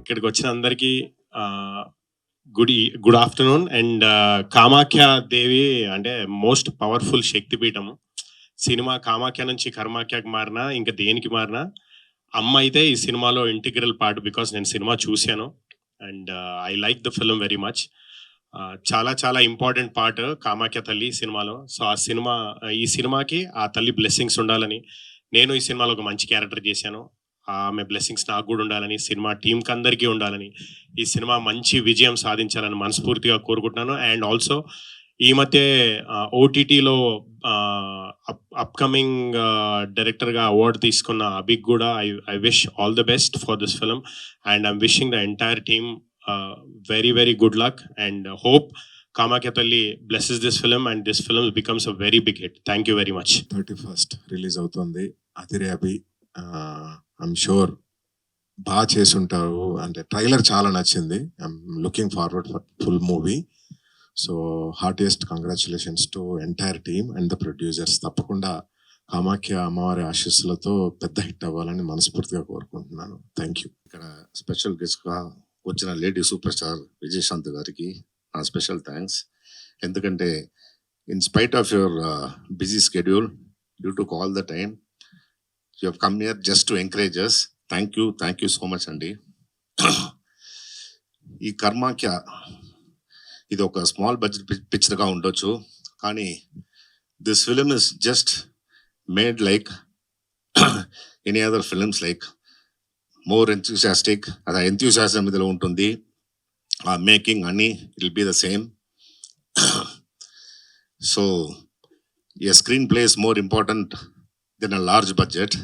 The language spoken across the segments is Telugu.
ఇక్కడికి వచ్చిన అందరికీ గుడ్ ఆఫ్టర్నూన్. అండ్ కామాఖ్య దేవి అంటే మోస్ట్ పవర్ఫుల్ శక్తిపీఠము. సినిమా కామాఖ్య నుంచి కర్మాఖ్యకి మారినా ఇంకా దేనికి మారినా అమ్మ అయితే ఈ సినిమాలో ఇంటిగ్రల్ పార్ట్. బికాస్ నేను సినిమా చూశాను and I like the film very much. చాలా చాలా ఇంపార్టెంట్ పార్ట్ కామాఖ్య తల్లి సినిమాలో. సో ఈ సినిమాకి ఆ తల్లి బ్లెస్సింగ్స్ ఉండాలని, నేను ఈ సినిమాలో ఒక మంచి క్యారెక్టర్ చేశాను, ఆమె బ్లెస్సింగ్స్ నాకు కూడా ఉండాలని, సినిమా టీంకి అందరికీ ఉండాలని, ఈ సినిమా మంచి విజయం సాధించాలని మనస్ఫూర్తిగా కోరుకుంటున్నాను. అండ్ ఆల్సో ఈ మధ్య ఓటీటీలో అప్కమింగ్ డైరెక్టర్గా అవార్డు తీసుకున్న అభిక్ కూడా I wish all the best for this film. And I'm wishing the entire team very very good luck and hope Kamakya Talli blesses this film and this film becomes a very big hit. Thank you very much. 31st release అవుతుంది అదిరే అభి. ఐఎమ్ షూర్ బాగా చేసుంటారు. అంటే ట్రైలర్ చాలా నచ్చింది. I'm looking forward for full movie. So heartiest congratulations to entire team and the producers. తప్పకుండా కామాఖ్య అమ్మవారి ఆశీస్సులతో పెద్ద హిట్ అవ్వాలని మనస్ఫూర్తిగా కోరుకుంటున్నాను. Thank you. ఇక్కడ స్పెషల్ గెస్ట్గా వచ్చిన లేడీ సూపర్ స్టార్ విజయశాంతి గారికి నా స్పెషల్ థ్యాంక్స్. ఎందుకంటే in spite of your busy schedule you took all the time, you have come here just to encourage us. Thank you so much అండి. ఈ కర్మాఖ్య ఇది ఒక స్మాల్ బడ్జెట్ పిక్చర్గా ఉండొచ్చు, కానీ this film is just made like any other films, like more enthusiastic. అది ఎంథ్యూసియాజం ఇందులో ఉంటుంది. ఆ మేకింగ్ అన్నీ it will be the same. So a screenplay is more important than a large budget.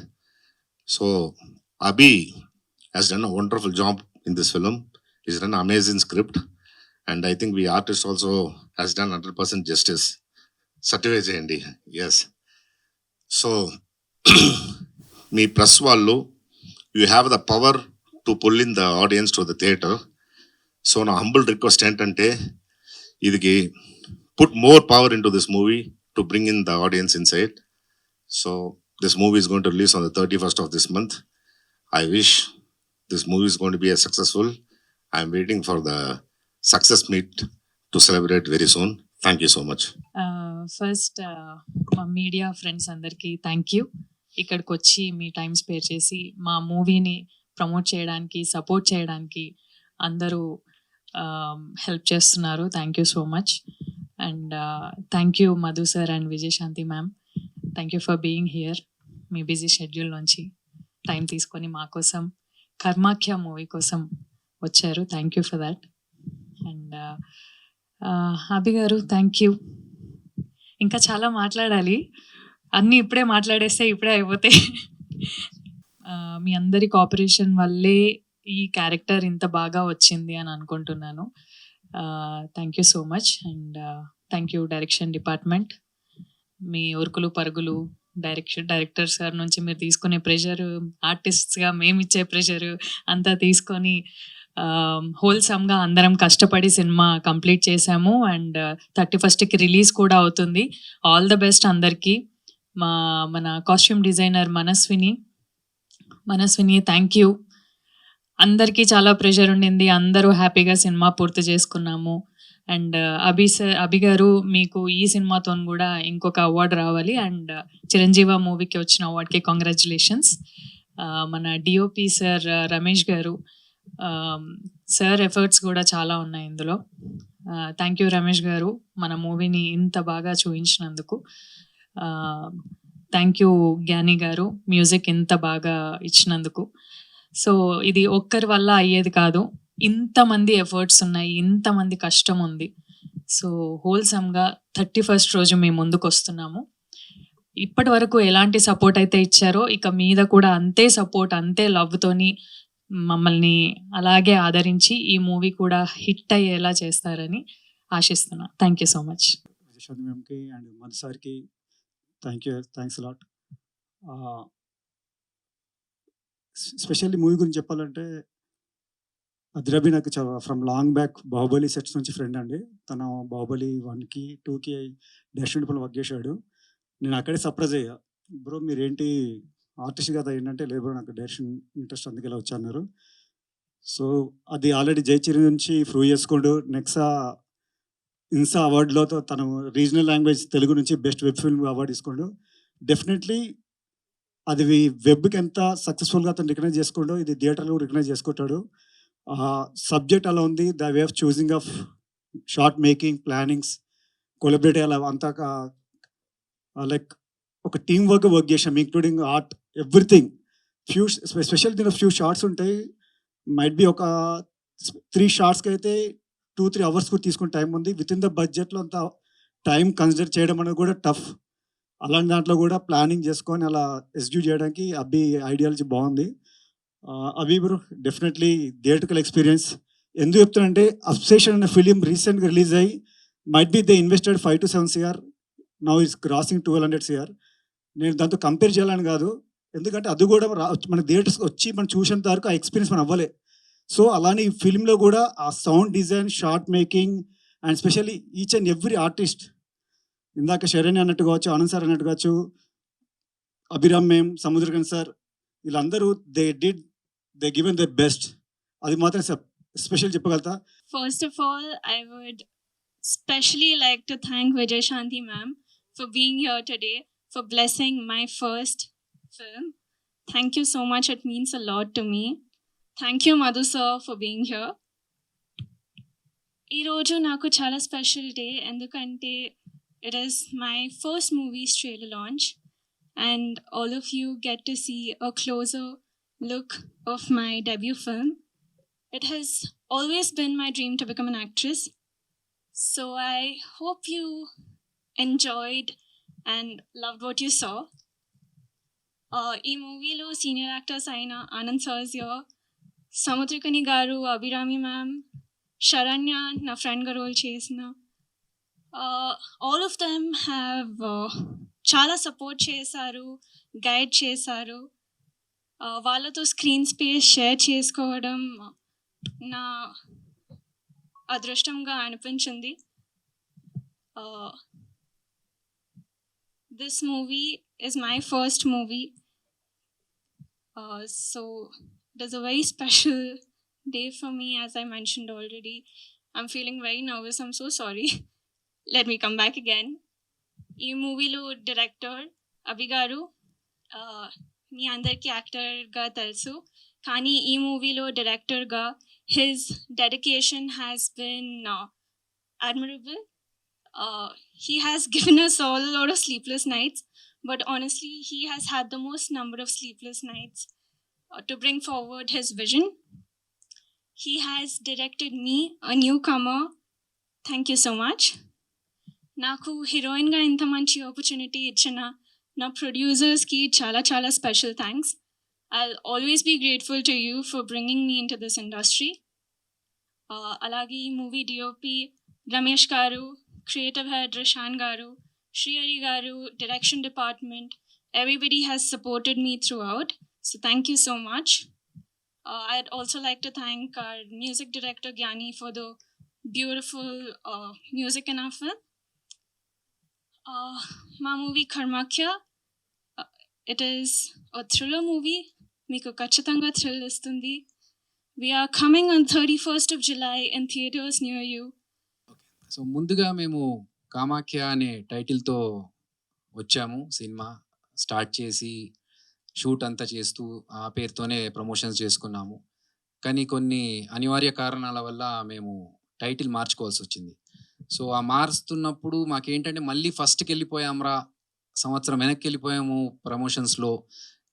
So Abhi has done a wonderful job in this film. He's done an amazing script and I think we artist also has done 100% justice. Satyavay cheyandi. Yes. So me press వాళ్ళు, you have the power to pull in the audience to the theater. So నా humble request ఏంటంటే ఇది put more power into this movie to bring in the audience inside. So this movie is going to release on the 31st of this month. I wish this movie is going to be a successful. I am waiting for the success meet to celebrate very soon. Thank you so much. First మా మీడియా ఫ్రెండ్స్ అందరికీ థ్యాంక్ యూ. ఇక్కడికి వచ్చి మీ టైం స్పేర్ చేసి మా మూవీని ప్రమోట్ చేయడానికి, సపోర్ట్ చేయడానికి అందరూ హెల్ప్ చేస్తున్నారు. Thank you so much. And thank you Madhu sir and Vijayashanti ma'am. Thank you for being here. మీ బిజీ షెడ్యూల్ నుంచి టైం తీసుకొని మా కోసం కర్మాఖ్య మూవీ కోసం వచ్చారు. Thank you for that. And Abhi garu thank you. ఇంకా చాలా మాట్లాడాలి, అన్నీ ఇప్పుడే మాట్లాడేస్తే ఇప్పుడే అయిపోతాయి. మీ అందరి కోఆపరేషన్ వల్లే ఈ క్యారెక్టర్ ఇంత బాగా వచ్చింది అని అనుకుంటున్నాను. Thank you so much. And thank you direction department. మీ ఉరుకులు పరుగులు డైరెక్టర్ సార్ నుంచి మీరు తీసుకునే ప్రెషర్, ఆర్టిస్ట్స్గా మేము ఇచ్చే ప్రెషర్ అంతా తీసుకొని హోల్సమ్గా అందరం కష్టపడి సినిమా కంప్లీట్ చేశాము. అండ్ 31st రిలీజ్ కూడా అవుతుంది. ఆల్ ద బెస్ట్ అందరికీ. మన costume designer Manaswini thank you. అందరికీ చాలా ప్రెషర్ ఉండింది, అందరూ హ్యాపీగా సినిమా పూర్తి చేసుకున్నాము. అండ్ అభి గారు మీకు ఈ సినిమాతో కూడా ఇంకొక అవార్డు రావాలి. అండ్ చిరంజీవ మూవీకి వచ్చిన అవార్డుకి కంగ్రాచులేషన్స్. మన డిఓపి సార్ రమేష్ గారు, సార్ ఎఫర్ట్స్ కూడా చాలా ఉన్నాయి ఇందులో. థ్యాంక్ యూ రమేష్ గారు, మన మూవీని ఇంత బాగా చూపించినందుకు. థ్యాంక్ యూ జ్ఞాని గారు, మ్యూజిక్ ఇంత బాగా ఇచ్చినందుకు. సో ఇది ఒక్కరి వల్ల అయ్యేది కాదు, ఇంతమంది ఎఫర్ట్స్ ఉన్నాయి, ఇంతమంది కష్టం ఉంది. సో హోల్సమ్గా 31st రోజు మేము ముందుకు వస్తున్నాము. ఇప్పటి వరకు ఎలాంటి సపోర్ట్ అయితే ఇచ్చారో ఇక మీద కూడా అంతే సపోర్ట్, అంతే లవ్తోని మమ్మల్ని అలాగే ఆదరించి ఈ మూవీ కూడా హిట్ అయ్యేలా చేస్తారని ఆశిస్తున్నా. Thank you so much. Vijayashanti మ్యామ్కి అండ్ మధు సార్కి థ్యాంక్స్ లాట్. స్పెషల్లీ మూవీ గురించి చెప్పాలంటే అదిరబి నాకు from long back Baahubali sets నుంచి ఫ్రెండ్ అండి. తను బాహుబలి 1కి 2కి డైరెక్షన్ డిపార్ట్మెంట్ వర్క్ చేశాడు. నేను అక్కడే సర్ప్రైజ్ అయ్యా, బ్రో మీరేంటి ఆర్టిస్ట్ కదా ఏంటంటే, లేదు బ్రో నాకు డైరెక్షన్ ఇంట్రెస్ట్ అందుకే ఇలా వచ్చన్నారు. సో అది ఆల్రెడీ జయచిరి నుంచి ప్రూవ్ చేసుకుంటూ ఇన్సా అవార్డులో తను రీజనల్ లాంగ్వేజ్ తెలుగు నుంచి బెస్ట్ వెబ్ ఫిల్మ్ అవార్డు తీసుకుంటూ డెఫినెట్లీ అది వెబ్కి ఎంత సక్సెస్ఫుల్గా అతను రికగ్నైజ్ చేసుకుంటూ ఇది థియేటర్లో రికగ్నైజ్ చేసుకుంటాడు. సబ్జెక్ట్ అలా ఉంది, the way of choosing of short making, plannings, collaborate అలా అంతా లైక్ ఒక టీమ్ వర్క్ చేసాం, ఇంక్లూడింగ్ ఆర్ట్, ఎవ్రీథింగ్. స్పెషల్ దీనిలో ఫ్యూ షార్ట్స్ ఉంటాయి, మైట్ బి ఒక 3 షార్ట్స్కి అయితే 2-3 అవర్స్ కూడా తీసుకునే టైం ఉంది. విత్ ఇన్ ద బడ్జెట్లో అంత టైం కన్సిడర్ చేయడం అనేది కూడా టఫ్. అలాంటి దాంట్లో కూడా ప్లానింగ్ చేసుకొని అలా ఎగ్జిక్యూట్ చేయడానికి అబ్బి ఐడియాలజీ బాగుంది. అవి బ్రో డెఫినెట్లీ థియేట్రికల్ ఎక్స్పీరియన్స్. ఎందుకు చెప్తానంటే అబ్సెషన్ అనే ఫిలిం రీసెంట్గా రిలీజ్ అయ్యి might be they invested 5 to 7 CR, now it's crossing 1200 CR. నేను దాంతో కంపేర్ చేయాలని కాదు, ఎందుకంటే అది కూడా మన థియేటర్స్ వచ్చి మనం చూసేంత వరకు ఆ ఎక్స్పీరియన్స్ మనం అవ్వలే. సో అలానే ఈ ఫిల్మ్లో కూడా ఆ sound design, short making and specially each and every artist, ఇందాక శరణ్య అన్నట్టు కావచ్చు, ఆనంద్ సార్ అన్నట్టు కావచ్చు, అభిరామ్ మేం, సముద్రగన్ సార్, వీళ్ళందరూ దే గివెన్ ద బెస్ట్. అది మాత్రం special చెప్పగలుగుతా. First of all, I would especially like to thank Vijay Shanti ma'am for being here today, for blessing my first film. Thank you so much. It means a lot to me. Thank you, Madhu sir, for being here. ఈ రోజు నాకు చాలా స్పెషల్ డే, ఎందుకంటే it is my first movie's trailer launch, and all of you get to see a closer look of my debut film. It has always been my dream to become an actress, so I hope you enjoyed and loved what you saw. ఈ మూవీలో సీనియర్ యాక్టర్స్ అయిన ఆనంద్ సార్స్ హియర్, సముద్రకని గారు, అభిరామి మ్యామ్, శరణ్య నా ఫ్రెండ్గా రోల్ చేసిన, ఆల్ ఆఫ్ దెమ్ హ్యావ్ చాలా సపోర్ట్ చేశారు, గైడ్ చేశారు. వాళ్ళతో స్క్రీన్ స్పేస్ షేర్ చేసుకోవడం నా అదృష్టంగా అనిపించింది. This movie is my first movie, so it is a very special day for me, as I mentioned already. I'm feeling very nervous, I'm so sorry. Let me come back again. ఈ మూవీలో డైరెక్టర్ అభి గారు మీ అందరికీ యాక్టర్గా తెలుసు, కానీ ఈ మూవీలో డైరెక్టర్గా his dedication has been admirable. He has given us all a lot of sleepless nights, but honestly, he has had the most number of sleepless nights to bring forward his vision. He has directed me, a newcomer. Thank you so much. Naku heroine ga inta manchi opportunity ichina na producers ki chala special thanks. I'll always be grateful to you for bringing me into this industry. Alagi movie DOP Ramesh garu, creative head Rishan garu, Shriyari garu, direction department, everybody has supported me throughout, so thank you so much. I'd also like to thank our music director Gyani for the beautiful music in our film. My movie Karmakya, it is a thriller movie, meeku kachitanga thrill istundi. We are coming on 31st of July in theaters near you. So ముందుగా మేము కామాఖ్య అనే టైటిల్తో వచ్చాము. సినిమా స్టార్ట్ చేసి షూట్ అంతా చేస్తూ ఆ పేరుతోనే ప్రమోషన్స్ చేసుకున్నాము. కానీ కొన్ని అనివార్య కారణాల వల్ల మేము టైటిల్ మార్చుకోవాల్సి వచ్చింది. సో ఆ మారుస్తున్నప్పుడు మాకేంటంటే మళ్ళీ ఫస్ట్కి వెళ్ళిపోయాంరా, సంవత్సరం వెనక్కి వెళ్ళిపోయాము ప్రమోషన్స్లో.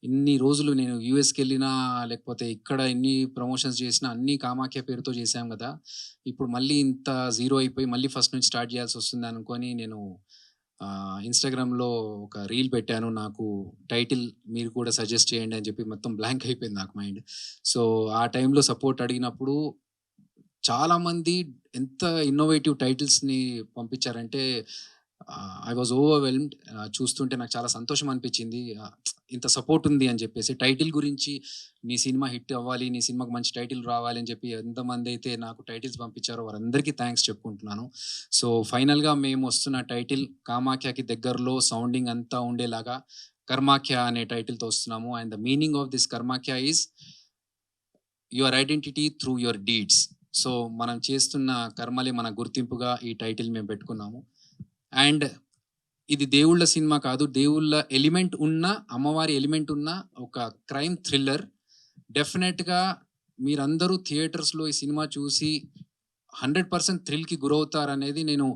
ఇన్ని రోజులు నేను యూఎస్కి వెళ్ళినా లేకపోతే ఇక్కడ ఎన్ని ప్రమోషన్స్ చేసినా అన్నీ కామాఖ్య పేరుతో చేశాం కదా, ఇప్పుడు మళ్ళీ ఇంత జీరో అయిపోయి మళ్ళీ ఫస్ట్ నుంచి స్టార్ట్ చేయాల్సి వస్తుంది అనుకొని నేను ఇన్స్టాగ్రామ్లో ఒక రీల్ పెట్టాను. నాకు టైటిల్ మీరు కూడా సజెస్ట్ చేయండి అని చెప్పి మొత్తం బ్లాంక్ అయిపోయింది నాకు మైండ్. సో ఆ టైంలో సపోర్ట్ అడిగినప్పుడు చాలామంది ఎంత ఇన్నోవేటివ్ టైటిల్స్ని పంపించారంటే ఐ వాజ్ ఓవర్వెల్మ్డ్. చూస్తుంటే నాకు చాలా సంతోషం అనిపించింది, ఇంత సపోర్ట్ ఉంది అని చెప్పేసి. టైటిల్ గురించి నీ సినిమా హిట్ అవ్వాలి, నీ సినిమాకి మంచి టైటిల్ రావాలి అని చెప్పి ఎంతమంది అయితే నాకు టైటిల్స్ పంపించారో వారందరికీ థ్యాంక్స్ చెప్పుకుంటున్నాను. సో ఫైనల్గా మేము వస్తున్న టైటిల్ కామాఖ్యకి దగ్గరలో సౌండింగ్ అంతా ఉండేలాగా కర్మాఖ్య అనే టైటిల్తో వస్తున్నాము. And the meaning of this Karmakhya is your identity through your deeds. So మనం చేస్తున్న కర్మలే మన గుర్తింపుగా ఈ టైటిల్ మేము పెట్టుకున్నాము. అండ్ ఇది దేవుళ్ళ సినిమా కాదు, దేవుళ్ళ ఎలిమెంట్ ఉన్న, అమ్మవారి ఎలిమెంట్ ఉన్న ఒక క్రైమ్ థ్రిల్లర్. డెఫినెట్గా మీరందరూ థియేటర్స్లో ఈ సినిమా చూసి 100% థ్రిల్కి గురవుతారనేది నేను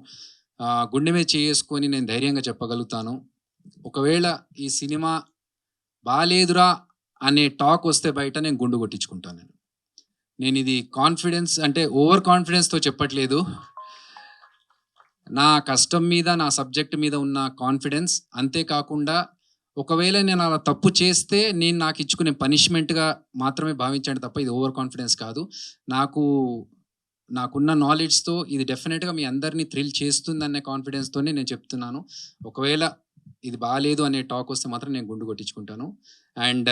గుండె మీద చేసుకొని నేను ధైర్యంగా చెప్పగలుగుతాను. ఒకవేళ ఈ సినిమా బాలేదురా అనే టాక్ వస్తే బయట నేను గుండు కొట్టించుకుంటాను. నేను ఇది కాన్ఫిడెన్స్ అంటే ఓవర్ కాన్ఫిడెన్స్తో చెప్పట్లేదు, నా కష్టం మీద, నా సబ్జెక్ట్ మీద ఉన్న కాన్ఫిడెన్స్. అంతేకాకుండా ఒకవేళ నేను అలా తప్పు చేస్తే నేను నాకు ఇచ్చుకునే పనిష్మెంట్గా మాత్రమే భావించాను తప్ప ఇది ఓవర్ కాన్ఫిడెన్స్ కాదు. నాకున్న నాలెడ్జ్తో ఇది డెఫినెట్గా మీ అందరినీ థ్రిల్ చేస్తుందనే కాన్ఫిడెన్స్తోనే నేను చెప్తున్నాను. ఒకవేళ ఇది బాగాలేదు అనే టాక్ వస్తే మాత్రం నేను గుండు కొట్టించుకుంటాను. అండ్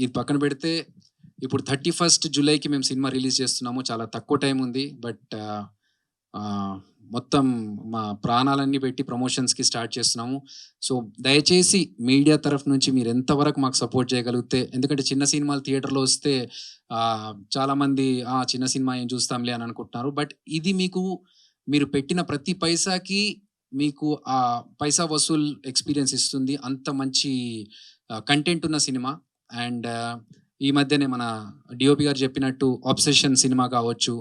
ఇది పక్కన పెడితే ఇప్పుడు 31st జూలైకి మేము సినిమా రిలీజ్ చేస్తున్నాము. చాలా తక్కువ టైం ఉంది, బట్ మొత్తం మా ప్రాణాలన్నీ పెట్టి ప్రమోషన్స్కి స్టార్ట్ చేస్తున్నాము. సో దయచేసి మీడియా తరఫు నుంచి మీరు ఎంతవరకు మాకు సపోర్ట్ చేయగలిగితే, ఎందుకంటే చిన్న సినిమాలు థియేటర్లో వస్తే చాలామంది చిన్న సినిమా ఏం చూస్తాంలే అని అనుకుంటున్నారు. బట్ ఇది మీరు పెట్టిన ప్రతి పైసాకి మీకు ఆ పైసా వసూల్ ఎక్స్పీరియన్స్ ఇస్తుంది. అంత మంచి కంటెంట్ ఉన్న సినిమా. అండ్ ఈ మధ్యనే మన డిఓపి గారు చెప్పినట్టు ఆబ్సెషన్ సినిమా కావచ్చు,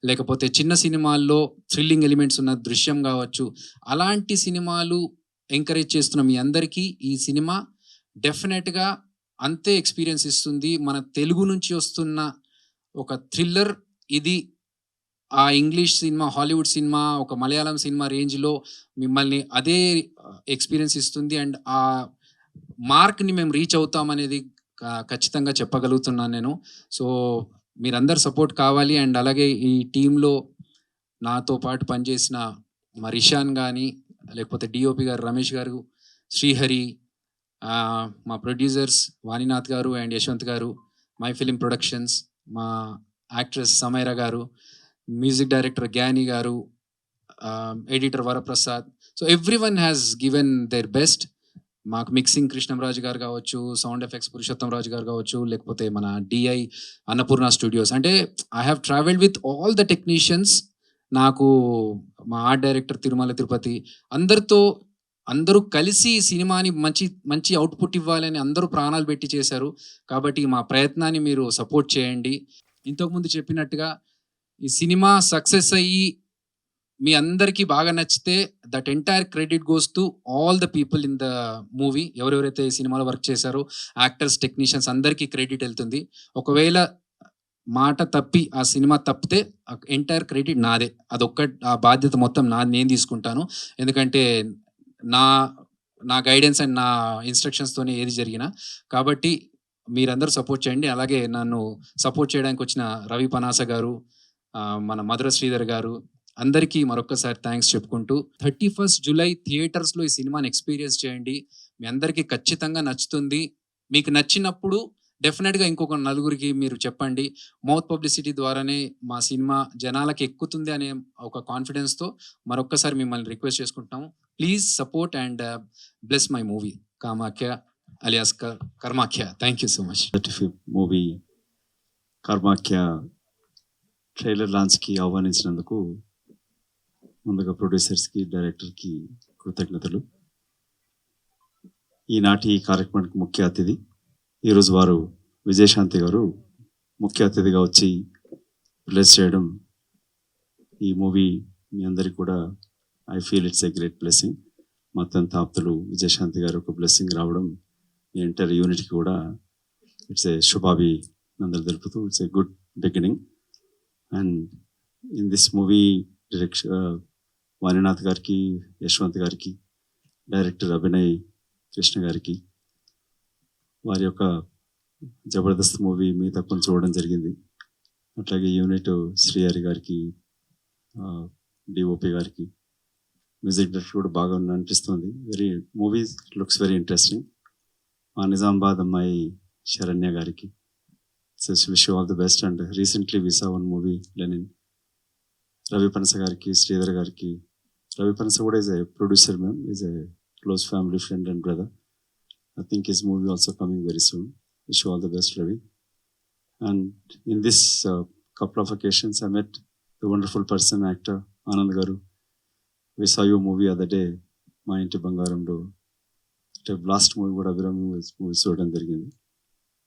లేకపోతే చిన్న సినిమాల్లో థ్రిల్లింగ్ ఎలిమెంట్స్ ఉన్న దృశ్యం కావచ్చు, అలాంటి సినిమాలు ఎంకరేజ్ చేస్తున్న మీ అందరికీ ఈ సినిమా డెఫినెట్గా అంతే ఎక్స్పీరియన్స్ ఇస్తుంది. మన తెలుగు నుంచి వస్తున్న ఒక థ్రిల్లర్ ఇది ఆ ఇంగ్లీష్ సినిమా, హాలీవుడ్ సినిమా, ఒక మలయాళం సినిమా రేంజ్లో మిమ్మల్ని అదే ఎక్స్పీరియన్స్ ఇస్తుంది. అండ్ ఆ మార్క్ని మేము రీచ్ అవుతామనేది ఖచ్చితంగా చెప్పగలుగుతున్నాను నేను. సో మీరందరు సపోర్ట్ కావాలి. అండ్ అలాగే ఈ టీంలో నాతో పాటు పనిచేసిన మా రిషాన్ కానీ, లేకపోతే డిఓపి గారు రమేష్ గారు, శ్రీహరి, మా ప్రొడ్యూసర్స్ వాణినాథ్ గారు అండ్ యశ్వంత్ గారు, మై ఫిలిం ప్రొడక్షన్స్, మా యాక్ట్రెస్ సమైరా గారు, మ్యూజిక్ డైరెక్టర్ గ్యానీ గారు, editor Varaprasad. So every one has given their best. మాకు మిక్సింగ్ కృష్ణంరాజు గారు కావచ్చు, సౌండ్ ఎఫెక్ట్స్ పురుషోత్తం రాజు గారు కావచ్చు, లేకపోతే మన డిఐ అన్నపూర్ణ స్టూడియోస్. అంటే I have travelled with all the technicians. నాకు మా ఆర్ట్ డైరెక్టర్ తిరుమల తిరుపతి, అందరూ కలిసి సినిమాని మంచి అవుట్పుట్ ఇవ్వాలని అందరూ ప్రాణాలు పెట్టి చేశారు. కాబట్టి మా ప్రయత్నాన్ని మీరు సపోర్ట్ చేయండి. ఇంతకుముందు చెప్పినట్టుగా ఈ సినిమా సక్సెస్ అయ్యి మీ అందరికీ బాగా నచ్చితే that entire credit goes to all the people in the movie. ఎవరెవరైతే ఈ సినిమాలో వర్క్ చేశారో యాక్టర్స్, టెక్నీషియన్స్ అందరికీ క్రెడిట్ వెళ్తుంది. ఒకవేళ మాట తప్పి ఆ సినిమా తప్పితే ఎంటైర్ క్రెడిట్ నాదే. ఆ బాధ్యత మొత్తం నేను తీసుకుంటాను. ఎందుకంటే నా గైడెన్స్ అండ్ నా ఇన్స్ట్రక్షన్స్తోనే ఏది జరిగినా. కాబట్టి మీరందరూ సపోర్ట్ చేయండి. అలాగే నన్ను సపోర్ట్ చేయడానికి వచ్చిన రవి పనాస గారు, మన మధుర శ్రీధర్ గారు, అందరికీ మరొకసారి థ్యాంక్స్ చెప్పుకుంటూ 31st జూలై థియేటర్స్లో ఈ సినిమాని ఎక్స్పీరియన్స్ చేయండి. మీ అందరికీ ఖచ్చితంగా నచ్చుతుంది. మీకు నచ్చినప్పుడు డెఫినెట్గా ఇంకొక నలుగురికి మీరు చెప్పండి. మౌత్ పబ్లిసిటీ ద్వారానే మా సినిమా జనాలకి ఎక్కుతుంది అనే ఒక కాన్ఫిడెన్స్తో మరొక్కసారి మిమ్మల్ని రిక్వెస్ట్ చేసుకుంటున్నాము. Please support and bless my movie Kamakhya alias Karmakhya. Thank you so much. Movie Karmakhya trailer లాంచ్కి ఆహ్వానించినందుకు ముందుగా ప్రొడ్యూసర్స్కి, డైరెక్టర్కి కృతజ్ఞతలు. ఈనాటి ఈ కార్యక్రమానికి ముఖ్య అతిథి ఈరోజు వారు విజయశాంతి గారు ముఖ్య అతిథిగా వచ్చి బ్లెస్ చేయడం, ఈ మూవీ మీ అందరికీ కూడా I feel it's a great blessing. మా తంత ఆప్తులు విజయశాంతి గారు ఒక బ్లెస్సింగ్ రావడం ఈ ఎంటైర్ యూనిట్కి కూడా ఇట్స్ ఏ శుభాభినందనలు తెలుపుతూ it's a good beginning. And in this movie direction Vaninath గారికి, యశ్వంత్ గారికి, డైరెక్టర్ అభినయ్ కృష్ణ గారికి, వారి యొక్క జబర్దస్త్ మూవీ మీ తప్పని చూడడం జరిగింది. అట్లాగే యూనిట్ శ్రీహరి గారికి, డిఓపి గారికి, మ్యూజిక్ డైరెక్టర్ కూడా బాగా అనిపిస్తుంది. Movie looks very interesting. మా నిజామాబాద్ అమ్మాయి శరణ్య గారికి wish all the best. And recently we saw one movie Lenin. Ravi Panasa గారికి, శ్రీధర్ గారికి, రవి పనస కూడా is a producer ma'am, is a close family friend and brother. I think his movie also coming very soon. Wish you all the best, Ravi. And in this couple of occasions, I met the wonderful person, actor Anand Garu. We saw your movie other day, మా ఇంటి బంగారంలో. లాస్ట్ మూవీ కూడా అభిరామ్ మూవీస్ చూడడం జరిగింది.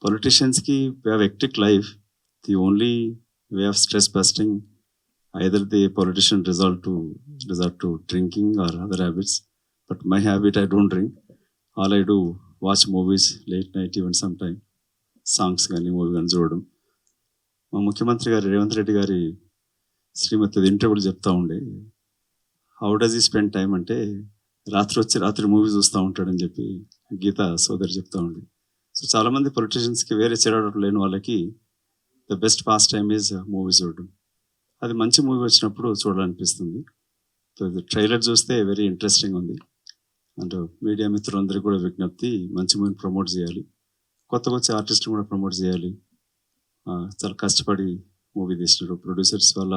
పొలిటీషియన్స్కి we have hectic life. The only way of stress busting either the politician resort to drinking or other habits. But my habit, I don't drink. All I do, watch movies late night, even sometime. Songs కానీ మూవీ కానీ చూడడం. మా ముఖ్యమంత్రి గారు రేవంత్ రెడ్డి గారి శ్రీమతి ఇంటర్వ్యూలు చెప్తా ఉండే, how does he spend time అంటే రాత్రి మూవీ చూస్తూ ఉంటాడని చెప్పి గీత సోదరి చెప్తా ఉండే. సో చాలామంది పొలిటీషియన్స్కి వేరే చెరవడం లేని వాళ్ళకి the best pass time is movie చూడడం. అది మంచి మూవీ వచ్చినప్పుడు చూడాలనిపిస్తుంది. ట్రైలర్ చూస్తే వెరీ ఇంట్రెస్టింగ్ ఉంది. అండ్ మీడియా మిత్రులందరికీ కూడా విజ్ఞప్తి, మంచి మూవీని ప్రమోట్ చేయాలి, కొత్తగా వచ్చే ఆర్టిస్టులు కూడా ప్రమోట్ చేయాలి. చాలా కష్టపడి మూవీ తీసినారు. ప్రొడ్యూసర్స్ వల్ల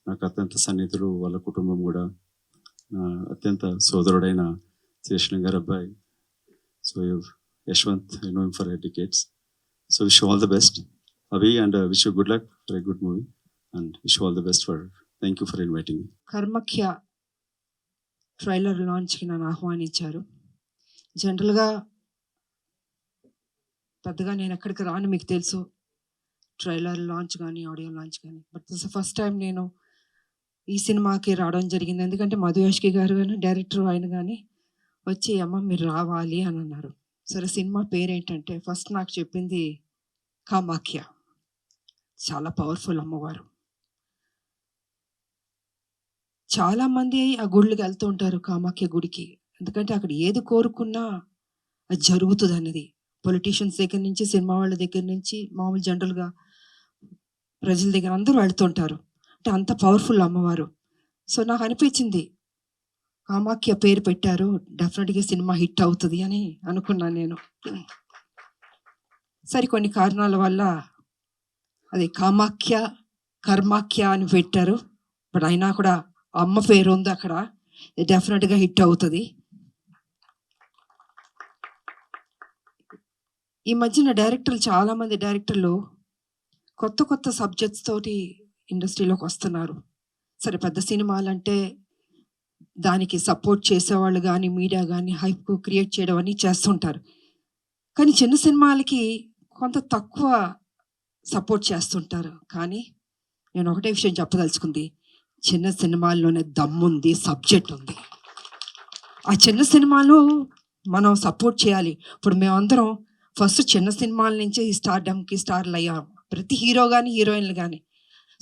నాకు అత్యంత సన్నిహితులు, వాళ్ళ కుటుంబం కూడా అత్యంత సోదరుడైన శేషలింగ గారి అబ్బాయి. So Yashwant, I know him for decades. So wish all the best Abhi, and wish you good luck for a good movie. And wish you all the best. Thank you for inviting me. Karmakhya trailer లాంచ్కి నన్ను ఆహ్వానించారు. జనరల్గా పెద్దగా నేను ఎక్కడికి రాను, మీకు తెలుసు, ట్రైలర్ లాంచ్ కానీ ఆడియో లాంచ్ కానీ. బట్ దిస్ ఫస్ట్ టైం నేను ఈ సినిమాకి రావడం జరిగింది. ఎందుకంటే మధు యాష్కి గారు కానీ డైరెక్టర్ ఆయన కానీ వచ్చి అమ్మ మీరు రావాలి అని అన్నారు. సరే సినిమా పేరేంటంటే ఫస్ట్ నాకు చెప్పింది కామాఖ్య, చాలా పవర్ఫుల్ అమ్మవారు. చాలామంది ఆ గుళ్ళకి వెళ్తూ ఉంటారు, కామాఖ్య గుడికి, ఎందుకంటే అక్కడ ఏది కోరుకున్నా అది జరుగుతుంది అనేది. పొలిటీషియన్స్ దగ్గర నుంచి, సినిమా వాళ్ళ దగ్గర నుంచి, మామూలు జనరల్గా ప్రజల దగ్గర అందరూ వెళ్తుంటారు. అంటే అంత పవర్ఫుల్ అమ్మవారు. సో నాకు అనిపించింది కామాఖ్య పేరు పెట్టారు, డెఫినెట్గా సినిమా హిట్ అవుతుంది అని అనుకున్నాను నేను. సరే కొన్ని కారణాల వల్ల అది కామాఖ్య కర్మాఖ్య అని పెట్టారు. బట్ అయినా కూడా అమ్మ పేరు ఉంది అక్కడ, డెఫినెట్గా హిట్ అవుతుంది. ఈ మధ్యన డైరెక్టర్లు, చాలామంది డైరెక్టర్లు కొత్త కొత్త సబ్జెక్ట్స్ తోటి ఇండస్ట్రీలోకి వస్తున్నారు. సరే పెద్ద సినిమాలు అంటే దానికి సపోర్ట్ చేసేవాళ్ళు కానీ మీడియా కానీ హైప్ క్రియేట్ చేయడం అని చేస్తుంటారు. కానీ చిన్న సినిమాలకి కొంత తక్కువ సపోర్ట్ చేస్తుంటారు. కానీ నేను ఒకటే విషయం చెప్పదలుచుకుంది, చిన్న సినిమాల్లోనే దమ్ముంది, సబ్జెక్ట్ ఉంది. ఆ చిన్న సినిమాలు మనం సపోర్ట్ చేయాలి. ఇప్పుడు మేమందరం ఫస్ట్ చిన్న సినిమాల నుంచి ఈ స్టార్డమ్కి స్టార్లు అయ్యాం, ప్రతి హీరో కానీ హీరోయిన్లు కానీ.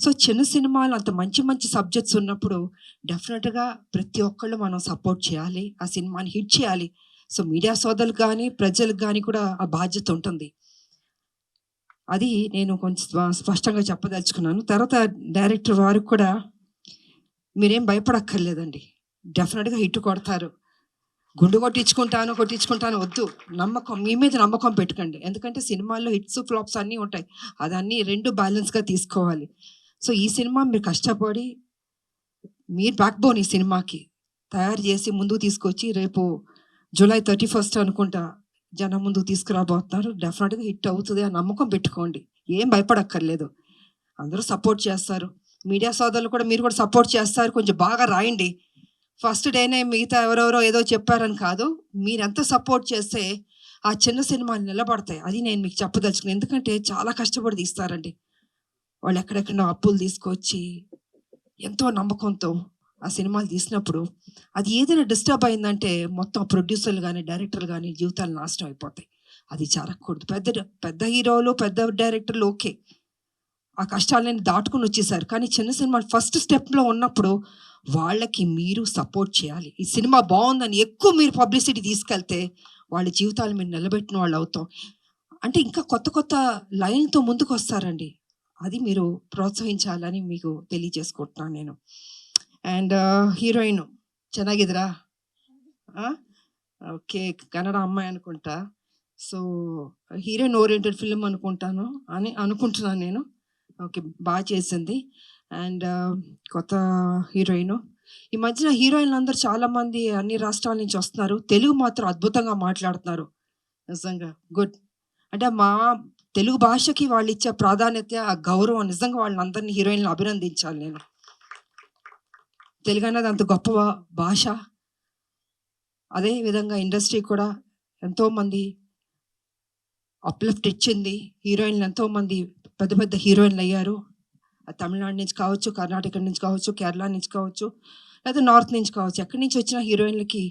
సో చిన్న సినిమాలు అంత మంచి మంచి సబ్జెక్ట్స్ ఉన్నప్పుడు డెఫినెట్గా ప్రతి ఒక్కళ్ళు మనం సపోర్ట్ చేయాలి, ఆ సినిమాని హిట్ చేయాలి. సో మీడియా సోదరులకు కానీ ప్రజలకు కానీ కూడా ఆ బాధ్యత ఉంటుంది. అది నేను కొంచెం స్పష్టంగా చెప్పదలుచుకున్నాను. తర్వాత డైరెక్టర్ వారికి కూడా మీరేం భయపడక్కర్లేదండి, డెఫినెట్గా హిట్ కొడతారు. గుండు కొట్టించుకుంటాను వద్దు, నమ్మకం, మీ మీద నమ్మకం పెట్టుకోండి. ఎందుకంటే సినిమాల్లో హిట్స్ ఫ్లాప్స్ అన్నీ ఉంటాయి, అదన్నీ రెండు బ్యాలెన్స్గా తీసుకోవాలి. సో ఈ సినిమా మీరు కష్టపడి, మీరు బ్యాక్ బోన్ ఈ సినిమాకి తయారు చేసి ముందుకు తీసుకొచ్చి రేపు జూలై 31 అనుకుంటా జనం ముందుకు తీసుకురాబోతున్నారు. డెఫినెట్గా హిట్ అవుతుంది, ఆ నమ్మకం పెట్టుకోండి, ఏం భయపడక్కర్లేదు. అందరూ సపోర్ట్ చేస్తారు, మీడియా సోదరులు కూడా మీరు కూడా సపోర్ట్ చేస్తారు. కొంచెం బాగా రాయండి. ఫస్ట్ డేనే మిగతా ఎవరెవరో ఏదో చెప్పారని కాదు, మీరెంత సపోర్ట్ చేస్తే ఆ చిన్న సినిమాలు నిలబడతాయి. అది నేను మీకు చెప్పదలుచుకున్నాను. ఎందుకంటే చాలా కష్టపడి తీస్తారండి వాళ్ళు, ఎక్కడెక్కడో అప్పులు తీసుకొచ్చి ఎంతో నమ్మకంతో ఆ సినిమాలు తీసినప్పుడు అది ఏదైనా డిస్టర్బ్ అయిందంటే మొత్తం ప్రొడ్యూసర్లు కానీ డైరెక్టర్లు కానీ జీవితాలు నాశనం అయిపోతాయి. అది జరగకూడదు. పెద్ద హీరోలు పెద్ద డైరెక్టర్లు ఓకే, ఆ కష్టాలని దాటుకుని వచ్చేసారు. కానీ చిన్న సినిమాలు ఫస్ట్ స్టెప్లో ఉన్నప్పుడు వాళ్ళకి మీరు సపోర్ట్ చేయాలి. ఈ సినిమా బాగుందని ఎక్కువ మీరు పబ్లిసిటీ తీసుకెళ్తే వాళ్ళ జీవితాలు మీరు నిలబెట్టిన వాళ్ళు అవుతాం. అంటే ఇంకా కొత్త కొత్త లైన్తో ముందుకు వస్తారండి, అది మీరు ప్రోత్సహించాలని మీకు తెలియజేసుకుంటున్నాను నేను. అండ్ హీరోయిన్ ಚೆನ್ನಾಗಿದ್ರಾ? ఓకే, కన్నడ అమ్మాయి అనుకుంటా. సో హీరోయిన్ ఓరియంటెడ్ ఫిల్మ్ అనుకుంటున్నాను నేను. ఓకే, బాగా చేసింది. అండ్ కొత్త హీరోయిన్, ఈ మధ్యన హీరోయిన్లు అందరూ చాలామంది అన్ని రాష్ట్రాల నుంచి వస్తున్నారు, తెలుగు మాత్రం అద్భుతంగా మాట్లాడుతున్నారు, నిజంగా గుడ్. అంటే మా తెలుగు భాషకి వాళ్ళు ఇచ్చే ప్రాధాన్యత, ఆ గౌరవం నిజంగా వాళ్ళని అందరినీ హీరోయిన్లు అభినందించాలి నేను. తెలుగు అనేది అంత గొప్ప భాష. అదే విధంగా ఇండస్ట్రీ కూడా ఎంతోమంది అప్లిఫ్ట్ ఇచ్చింది. హీరోయిన్లు ఎంతోమంది పెద్ద పెద్ద హీరోయిన్లు అయ్యారు. అది తమిళనాడు నుంచి కావచ్చు, కర్ణాటక నుంచి కావచ్చు, కేరళ నుంచి కావచ్చు, లేదా నార్త్ నుంచి కావచ్చు. ఎక్కడి నుంచి వచ్చిన హీరోయిన్లకి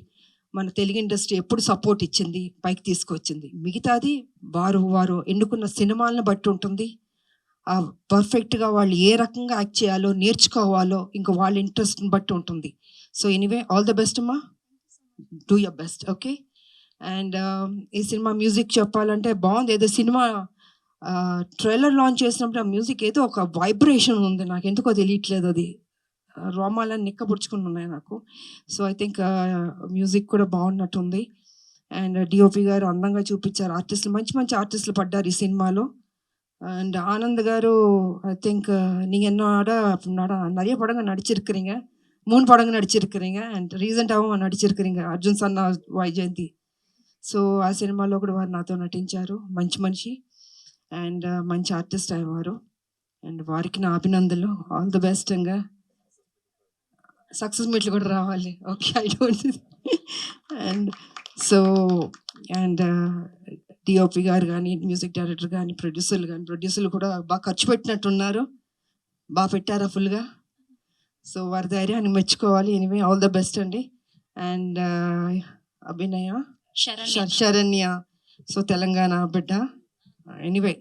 మన తెలుగు ఇండస్ట్రీ ఎప్పుడు సపోర్ట్ ఇచ్చింది, పైకి తీసుకొచ్చింది. మిగతాది వారు ఎన్నుకున్న సినిమాలను బట్టి ఉంటుంది. పర్ఫెక్ట్గా వాళ్ళు ఏ రకంగా యాక్ట్ చేయాలో నేర్చుకోవాలో ఇంకా వాళ్ళ ఇంట్రెస్ట్ని బట్టి ఉంటుంది. So anyway, all the best అమ్మా, do your best. Okay. And ఈ సినిమా మ్యూజిక్ చెప్పాలంటే బాగుంది. ఏదో సినిమా ట్రైలర్ లాంచ్ చేసినప్పుడు ఆ మ్యూజిక్ ఏదో ఒక వైబ్రేషన్ ఉంది, నాకు ఎందుకో తెలియట్లేదు. అది రోమాలని నిక్కబుడుచుకుని ఉన్నాయి నాకు. సో ఐ థింక్ మ్యూజిక్ కూడా బాగున్నట్టుంది. అండ్ డిఓపి గారు అందంగా చూపించారు. ఆర్టిస్టులు మంచి మంచి ఆర్టిస్టులు పడ్డారు ఈ సినిమాలో. And Anand car I think நீங்கள் என்னோட நிறைய படங்கள் நடிச்சிருக்கிறீங்க. 3 படங்கள் நடிச்சிருக்கிறீங்க అండ్ రీసెంట్గా నడిచిరుக்கிறீங்க అర్జున్ సన్నా వైజయంతి. సో ఆ సినిమాలో కూడా వారు నాతో నటించారు. మంచి మనిషి అండ్ మంచి ఆర్టిస్ట్ అయ్యేవారు. అండ్ వారికి నా అభినందనలు. All the best. ఇంకా సక్సెస్ మీట్లు కూడా రావాలి. Okay, I don't. And so and DOP గారు కానీ, మ్యూజిక్ డైరెక్టర్ కానీ, ప్రొడ్యూసర్లు కూడా బాగా ఖర్చు పెట్టినట్టున్నారు. బాగా పెట్టారా ఫుల్గా? సో వారి ధైర్యాన్ని మెచ్చుకోవాలి. ఎనీవే, ఆల్ ద బెస్ట్ అండి. అండ్ అభినయ శరణ్య, సో తెలంగాణ బిడ్డ. ఎనీవే,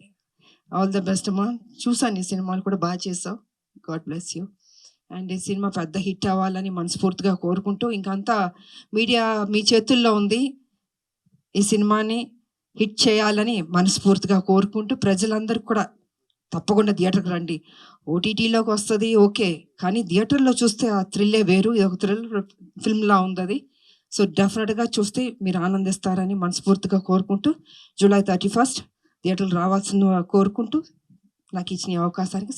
ఆల్ ద బెస్ట్ అమ్మా. చూసాను ఈ సినిమాలు కూడా బాగా చేసావు. God bless you. అండ్ ఈ సినిమా పెద్ద హిట్ అవ్వాలని మనస్ఫూర్తిగా కోరుకుంటూ, ఇంకంతా మీడియా మీ చేతుల్లో ఉంది. ఈ సినిమాని హిట్ చేయాలని మనస్ఫూర్తిగా కోరుకుంటూ, ప్రజలందరికీ కూడా తప్పకుండా థియేటర్కి రండి. ఓటీటీలోకి వస్తుంది ఓకే, కానీ థియేటర్లో చూస్తే ఆ థ్రిల్లే వేరు. ఇది ఒక థ్రిల్ ఫిల్మ్లా ఉంది అది. సో డెఫినెట్గా చూస్తే మీరు ఆనందిస్తారని మనస్ఫూర్తిగా కోరుకుంటూ, జూలై 31 థియేటర్లు రావాల్సిన కోరుకుంటూ, నాకు ఇచ్చిన అవకాశానికి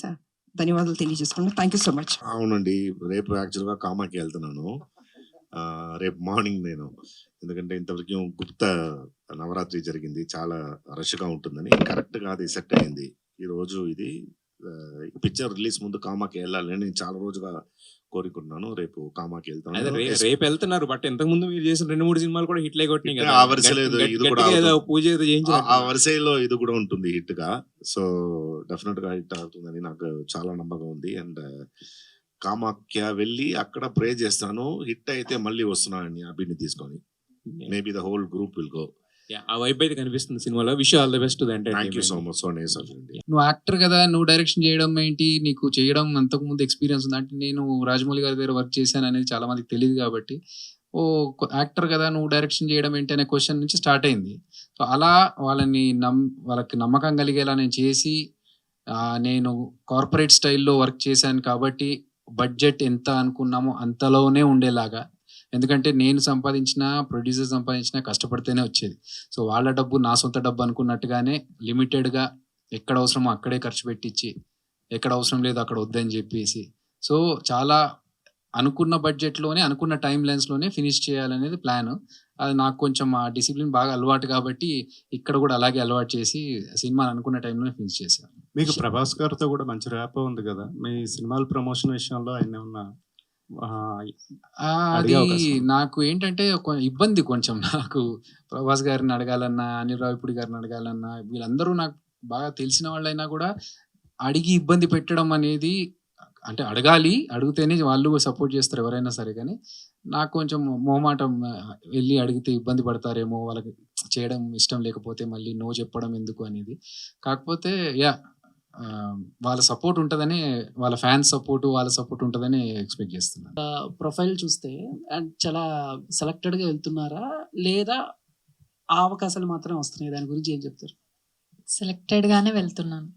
ధన్యవాదాలు తెలియజేసుకున్నాను. Thank you so much. అవునండి, రేపు యాక్చువల్గా కామాకి వెళ్తున్నాను. రేపు మార్నింగ్ నేను, ఎందుకంటే ఇంతవరకు గుప్త నవరాత్రి జరిగింది, చాలా రష్గా ఉంటుందని కరెక్ట్గా అది సెట్ అయింది. ఈరోజు ఇది పిక్చర్ రిలీజ్ ముందు కామాకి వెళ్ళాలని నేను చాలా రోజుగా కోరుకున్నాను. రేపు కామాకి వెళ్తాను. రేపు వెళ్తున్నారు, బట్ ఇంతకు ముందు మీరు చేసిన 2-3 సినిమాలు కూడా హిట్లే కొట్టినాయి కదా. ఆ వరుసలో ఇది కూడా పూజ ఆ వరుసలో ఇది కూడా ఉంటుంది హిట్ గా. సో డెఫినెట్ గా హిట్ అవుతుందని నాకు చాలా నమ్మకం ఉంది. అండ్ కామాఖ్య వెళ్ళి అక్కడ ప్రే చేస్తాను. హిట్ అయితే మళ్ళీ వస్తున్నానని అభిని తీసుకొని, maybe the whole group will go. ఆ వైబ్ అయితే కనిపిస్తుంది సినిమాలో. Wish all the best. Thank you so much. So nice of you. నువ్వు యాక్టర్ కదా, నువ్వు డైరెక్షన్ చేయడం ఏంటి, నీకు చేయడం అంతకు ముందు ఎక్స్పీరియన్స్ ఉంది అంటే, నేను రాజమౌళి గారి దగ్గర వర్క్ చేశాను అనేది చాలా మందికి తెలియదు కాబట్టి, ఓ యాక్టర్ కదా నువ్వు డైరెక్షన్ చేయడం ఏంటి అనే క్వశ్చన్ నుంచి స్టార్ట్ అయింది. సో అలా వాళ్ళకి నమ్మకం కలిగేలా నేను చేసి, నేను కార్పొరేట్ స్టైల్లో వర్క్ చేశాను కాబట్టి బడ్జెట్ ఎంత అనుకున్నామో అంతలోనే ఉండేలాగా, ఎందుకంటే నేను సంపాదించిన, ప్రొడ్యూసర్ సంపాదించిన కష్టపడితేనే వచ్చేది. సో వాళ్ళ డబ్బు నా సొంత డబ్బు అనుకున్నట్టుగానే లిమిటెడ్గా ఎక్కడ అవసరమో అక్కడే ఖర్చు పెట్టించి, ఎక్కడ అవసరం లేదు అక్కడ వద్దని చెప్పేసి, సో చాలా అనుకున్న బడ్జెట్లోనే, అనుకున్న టైం లైన్స్లోనే ఫినిష్ చేయాలనేది ప్లాన్. అది నాకు కొంచెం ఆ డిసిప్లిన్ బాగా అలవాటు కాబట్టి ఇక్కడ కూడా అలాగే అలవాటు చేసి సినిమాని అనుకున్న టైంలోనే ఫినిష్ చేశాను. మీకు ప్రభాస్ గారితో కూడా మంచి ర్యాప్ ఉంది కదా, మీ సినిమాల ప్రమోషన్ విషయంలో ఆయన ఉన్న అది నాకు ఏంటంటే ఇబ్బంది కొంచెం. నాకు ప్రభాస్ గారిని అడగాలన్నా, అనిల్ రావిపూడి గారిని అడగాలన్నా, వీళ్ళందరూ నాకు బాగా తెలిసిన వాళ్ళైనా కూడా అడిగి ఇబ్బంది పెట్టడం అనేది, అంటే అడగాలి, అడిగితేనే వాళ్ళు సపోర్ట్ చేస్తారు ఎవరైనా సరే, కానీ నాకు కొంచెం మొహమాటం. వెళ్ళి అడిగితే ఇబ్బంది పడతారేమో, వాళ్ళకి చేయడం ఇష్టం లేకపోతే మళ్ళీ నో చెప్పడం ఎందుకు అనేది. కాకపోతే వాళ్ళ సపోర్ట్ ఉంటుందని, వాళ్ళ ఫ్యాన్స్ సపోర్ట్, వాళ్ళ సపోర్ట్ ఉంటుందని ఎక్స్పెక్ట్ చేస్తున్నాను. ప్రొఫైల్ చూస్తే అండ్ చాలా సెలెక్టెడ్గా వెళ్తున్నారా, లేదా ఆ అవకాశాలు మాత్రం వస్తున్నాయి? దాని గురించి ఏం చెప్తారు? సెలెక్టెడ్గానే వెళ్తున్నాను.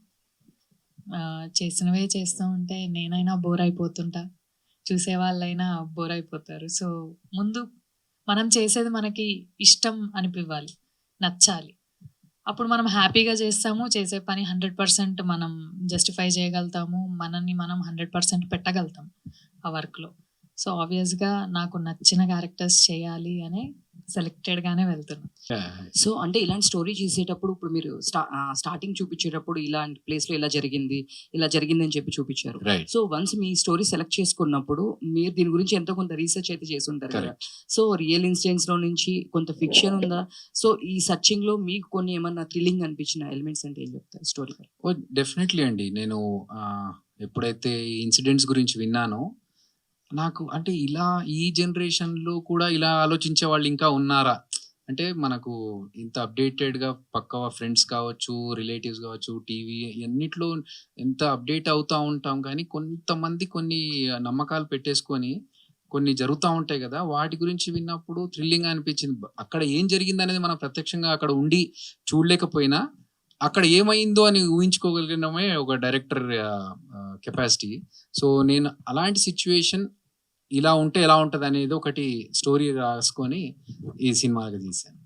చేసినవే చేస్తూ ఉంటే నేనైనా బోర్ అయిపోతుంటా, చూసే వాళ్ళైనా బోర్ అయిపోతారు. సో ముందు మనం చేసేది మనకి ఇష్టం అనిపివ్వాలి, నచ్చాలి. అప్పుడు మనం హ్యాపీగా చేస్తాము, చేసే పని 100% మనం జస్టిఫై చేయగలుగుతాము, మనల్ని మనం 100% పెట్టగలుగుతాం ఆ వర్క్లో. సో ఆబ్వియస్గా నాకు నచ్చిన క్యారెక్టర్స్ చేయాలి అనే సెలెక్టెడ్ గానే వెళ్తున్నాం. సో అంటే ఇలాంటి స్టోరీ చేసేటప్పుడు ఇప్పుడు మీరు స్టార్టింగ్ చూపించేటప్పుడు ఇలాంటి ప్లేస్ లో ఇలా జరిగింది అని చెప్పి చూపించారు. రైట్. సో వన్స్ మీ స్టోరీ సెలెక్ట్ చేసుకున్నప్పుడు మీరు దీని గురించి ఎంతో కొంత రీసెర్చ్ అయితే చేసి ఉంటారు కదా. కరెక్ట్. సో రియల్ ఇన్సిడెంట్స్ లో నుంచి కొంత ఫిక్షన్ ఉందా? సో ఈ సర్చింగ్ లో మీకు కొన్ని ఏమన్నా థ్రిల్లింగ్ అనిపించిన ఎలిమెంట్స్ అంటే ఏం చెప్తారు స్టోరీ? ఓ డెఫినెట్లీ అండి. నేను ఎప్పుడైతే ఈ ఇన్సిడెంట్స్ గురించి విన్నానో నాకు అంటే ఇలా ఈ జనరేషన్లో కూడా ఇలా ఆలోచించే వాళ్ళు ఇంకా ఉన్నారా, అంటే మనకు ఇంత అప్డేటెడ్గా పక్క ఫ్రెండ్స్ కావచ్చు, రిలేటివ్స్ కావచ్చు, టీవీ అన్నిట్లో ఎంత అప్డేట్ అవుతూ ఉంటాం, కానీ కొంతమంది కొన్ని నమ్మకాలు పెట్టేసుకొని కొన్ని జరుగుతూ ఉంటాయి కదా, వాటి గురించి విన్నప్పుడు థ్రిల్లింగ్ అనిపించింది. అక్కడ ఏం జరిగింది అనేది మనం ప్రత్యక్షంగా అక్కడ ఉండి చూడలేకపోయినా అక్కడ ఏమైందో అని ఊహించుకోగలిగినమే ఒక డైరెక్టర్ కెపాసిటీ. సో నేను అలాంటి సిచ్యువేషన్ ఇలా ఉంటే ఎలా ఉంటుంది అనేది ఒకటి స్టోరీ రాసుకొని ఈ సినిమాకి తీశాను.